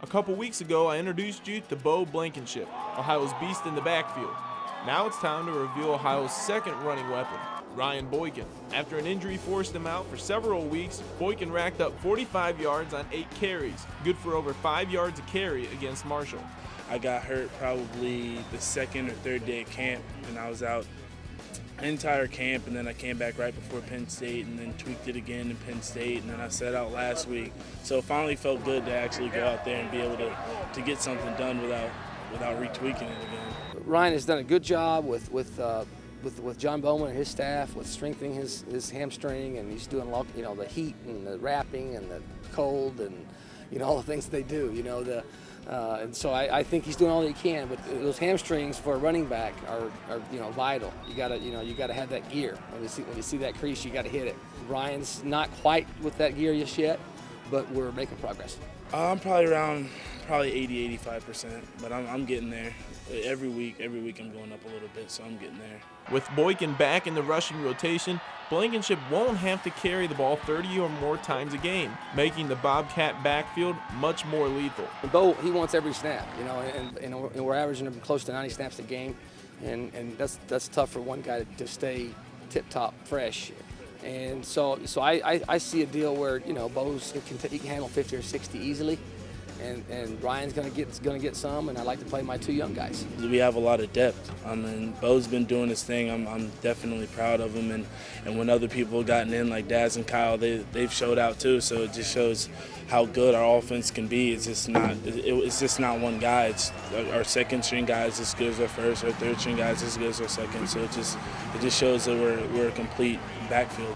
A couple weeks ago, I introduced you to Bo Blankenship, Ohio's beast in the backfield. Now it's time to reveal Ohio's second running weapon, Ryan Boykin. After an injury forced him out for several weeks, Boykin racked up 45 yards on 8 carries, good for over 5 yards a carry against Marshall. I got hurt probably the second or third day of camp, and I was out entire camp, and then I came back right before Penn State and then tweaked it again in Penn State, and then I sat out last week. So it finally felt good to actually go out there and be able to get something done without retweaking it again. Ryan has done a good job with John Bowman and his staff with strengthening his hamstring, and he's doing the heat and the wrapping and the cold and all the things they do. And so I think he's doing all that he can. But those hamstrings for a running back are vital. You gotta have that gear. When you see that crease, you gotta hit it. Ryan's not quite with that gear just yet, but we're making progress. I'm probably around 80-85%, but I'm getting there. Every week I'm going up a little bit, so I'm getting there. With Boykin back in the rushing rotation, Blankenship won't have to carry the ball 30 or more times a game, making the Bobcat backfield much more lethal. Bo, he wants every snap, and we're averaging close to 90 snaps a game, and that's tough for one guy to stay tip-top fresh. And so I see a deal where Bo's he can handle 50 or 60 easily. And Ryan's gonna get some, and I like to play my two young guys. We have a lot of depth. I mean, Bo's been doing his thing. I'm definitely proud of him, and when other people have gotten in, like Daz and Kyle, they've showed out too. So it just shows how good our offense can be. It's just not one guy. It's our second string guys as good as our first, our third string guys as good as our second. So it just shows that we're a complete backfield.